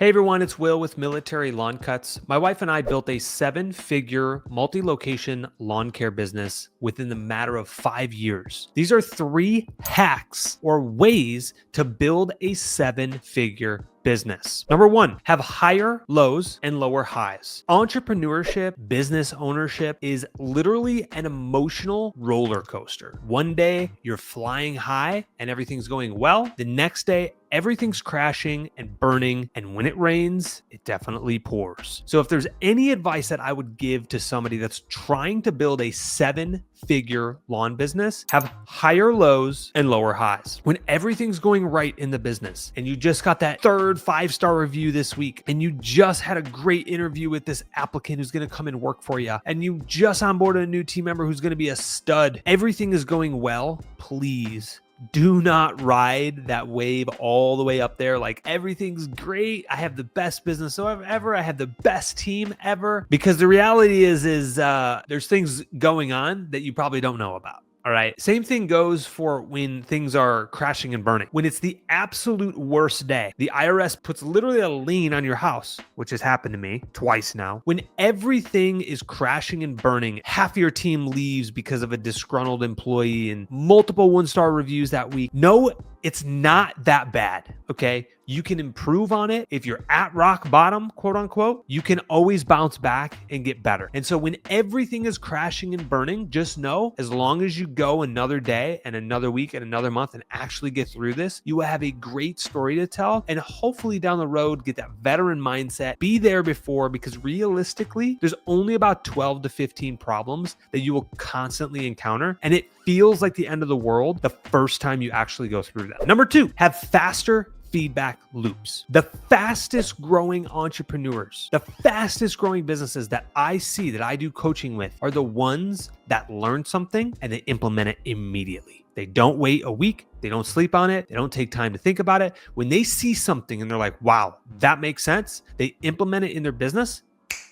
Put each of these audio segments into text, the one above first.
Hey everyone, it's Will with Military Lawn Cuts. My wife and I built a 7-figure multi-location lawn care business within the matter of 5 years. These are 3 hacks or ways to build a 7-figure business. Number 1, have higher lows and lower highs. Entrepreneurship, business ownership is literally an emotional roller coaster. One day you're flying high and everything's going well. The next day, everything's crashing and burning. And when it rains, it definitely pours. So if there's any advice that I would give to somebody that's trying to build a 7-figure lawn business, have higher lows and lower highs. When everything's going right in the business and you just got that 3rd 5-star review this week, and you just had a great interview with this applicant who's going to come and work for you, and you just onboarded a new team member who's going to be a stud, everything is going well, please do not ride that wave all the way up there like everything's great. I have the best business ever. I have the best team ever. Because the reality is there's things going on that you probably don't know about. All right. Same thing goes for when things are crashing and burning. When it's the absolute worst day, the IRS puts literally a lien on your house, which has happened to me twice now. When everything is crashing and burning, half your team leaves because of a disgruntled employee and multiple 1-star reviews that week. No, it's not that bad. Okay. You can improve on it. If you're at rock bottom, quote unquote, you can always bounce back and get better. And so when everything is crashing and burning, just know as long as you go another day and another week and another month and actually get through this, you will have a great story to tell. And hopefully down the road, get that veteran mindset, be there before, because realistically, there's only about 12 to 15 problems that you will constantly encounter. And it feels like the end of the world the first time you actually go through that. Number 2, have faster feedback loops. The fastest growing entrepreneurs, the fastest growing businesses that I see, that I do coaching with, are the ones that learn something and they implement it immediately. They don't wait a week. They don't sleep on it. They don't take time to think about it. When they see something and they're like, wow, that makes sense, they implement it in their business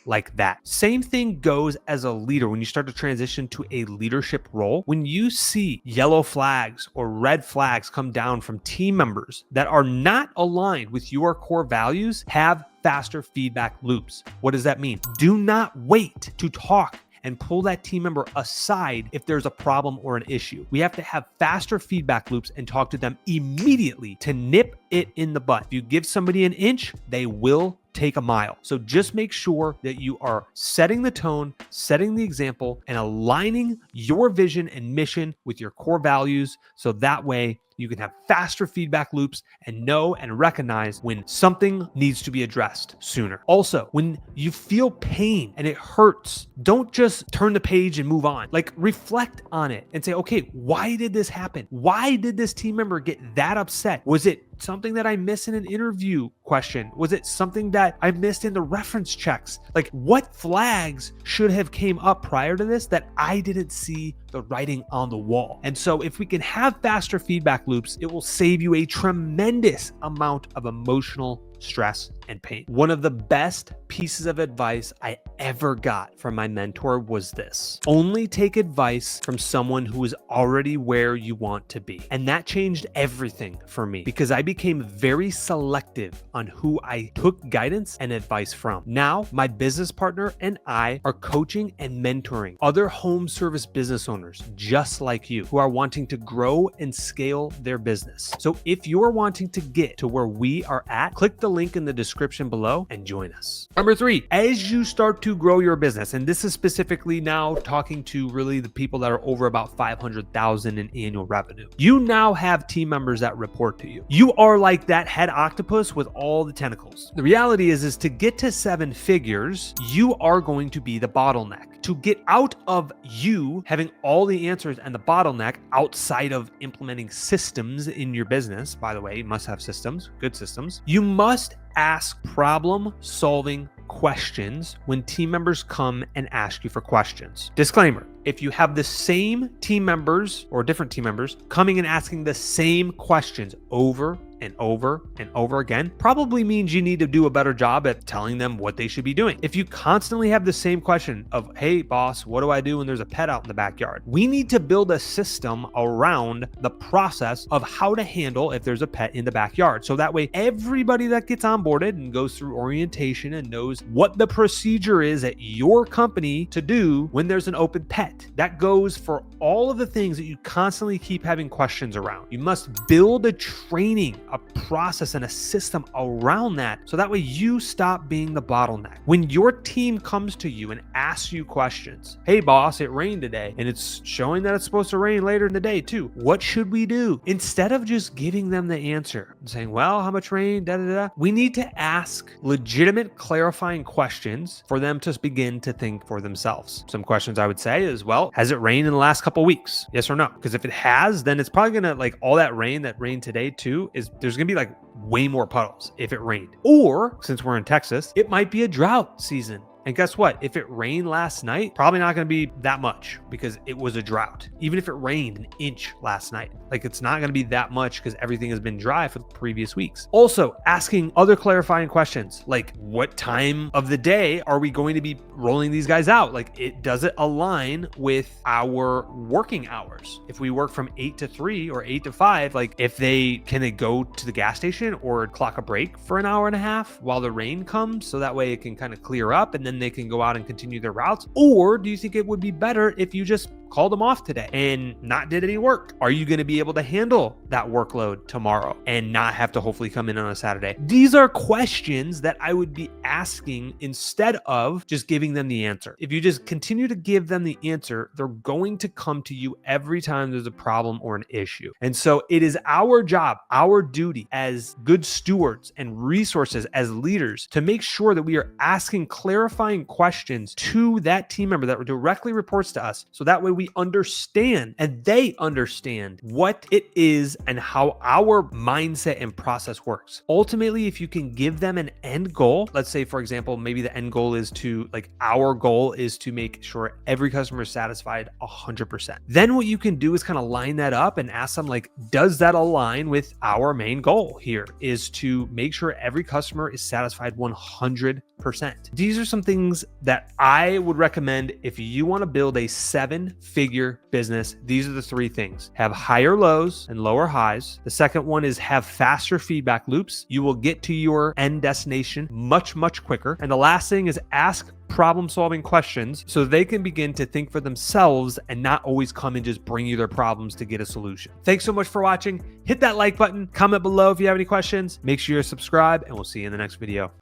like that. Same thing goes as a leader when you start to transition to a leadership role. When you see yellow flags or red flags come down from team members that are not aligned with your core values, have faster feedback loops. What does that mean? Do not wait to talk and pull that team member aside if there's a problem or an issue. We have to have faster feedback loops and talk to them immediately to nip it in the butt. If you give somebody an inch, they will take a mile. So just make sure that you are setting the tone, setting the example, and aligning your vision and mission with your core values. So that way you can have faster feedback loops and know and recognize when something needs to be addressed sooner. Also, when you feel pain and it hurts, don't just turn the page and move on. Like, reflect on it and say, okay, why did this happen? Why did this team member get that upset? Was it something that I missed in an interview question? Was it something that I missed in the reference checks? Like, what flags should have came up prior to this that I didn't see the writing on the wall? And so if we can have faster feedback loops, it will save you a tremendous amount of emotional stress and pain. One of the best pieces of advice I ever got from my mentor was this: only take advice from someone who is already where you want to be. And that changed everything for me, because I became very selective on who I took guidance and advice from. Now, my business partner and I are coaching and mentoring other home service business owners just like you who are wanting to grow and scale their business. So if you're wanting to get to where we are at, click the link in the description below and join us. Number 3, as you start to grow your business, and this is specifically now talking to really the people that are over about 500,000 in annual revenue, you now have team members that report to you. You are like that head octopus with all the tentacles. The reality is to get to 7 figures, you are going to be the bottleneck. To get out of you having all the answers and the bottleneck outside of implementing systems in your business, by the way, you must have systems, good systems, you must ask problem-solving questions when team members come and ask you for questions. Disclaimer: if you have the same team members or different team members coming and asking the same questions over and over and over again probably means you need to do a better job at telling them what they should be doing. If you constantly have the same question of, hey boss, what do I do when there's a pet out in the backyard? We need to build a system around the process of how to handle if there's a pet in the backyard. So that way everybody that gets onboarded and goes through orientation and knows what the procedure is at your company to do when there's an open pet. That goes for all of the things that you constantly keep having questions around. You must build a training, a process, and a system around that so that way you stop being the bottleneck. When your team comes to you and asks you questions, hey boss, it rained today and it's showing that it's supposed to rain later in the day too. What should we do? Instead of just giving them the answer and saying, well, how much rain, we need to ask legitimate clarifying questions for them to begin to think for themselves. Some questions I would say is, well, has it rained in the last couple of weeks? Yes or no? Because if it has, then it's probably gonna, like, all that rain that rained today too, there's gonna be like way more puddles if it rained. Or since we're in Texas, it might be a drought season. And guess what? If it rained last night, probably not going to be that much because it was a drought. Even if it rained an inch last night, like, it's not going to be that much because everything has been dry for the previous weeks. Also, asking other clarifying questions like, what time of the day are we going to be rolling these guys out? Like, does it align with our working hours? If we work from 8 to 3 or 8 to 5, like, can they go to the gas station or clock a break for an hour and a half while the rain comes? So that way it can kind of clear up and then they can go out and continue their routes? Or do you think it would be better if you just called them off today and not did any work? Are you going to be able to handle that workload tomorrow and not have to hopefully come in on a Saturday? These are questions that I would be asking instead of just giving them the answer. If you just continue to give them the answer, they're going to come to you every time there's a problem or an issue. And so it is our job, our duty as good stewards and resources, as leaders, to make sure that we are asking clarifying questions to that team member that directly reports to us. So that way we understand and they understand what it is and how our mindset and process works. Ultimately, if you can give them an end goal, let's say, for example, maybe the end goal is to, like, our goal is to make sure every customer is satisfied 100%. Then what you can do is kind of line that up and ask them, like, does that align with our main goal here is to make sure every customer is satisfied 100%. These are some things that I would recommend if you want to build a 7-figure business. These are the 3 things: have higher lows and lower highs. The second one is have faster feedback loops. You will get to your end destination much, much quicker. And the last thing is ask problem-solving questions so they can begin to think for themselves and not always come and just bring you their problems to get a solution. Thanks so much for watching. Hit that like button, comment below if you have any questions. Make sure you're subscribed, and we'll see you in the next video.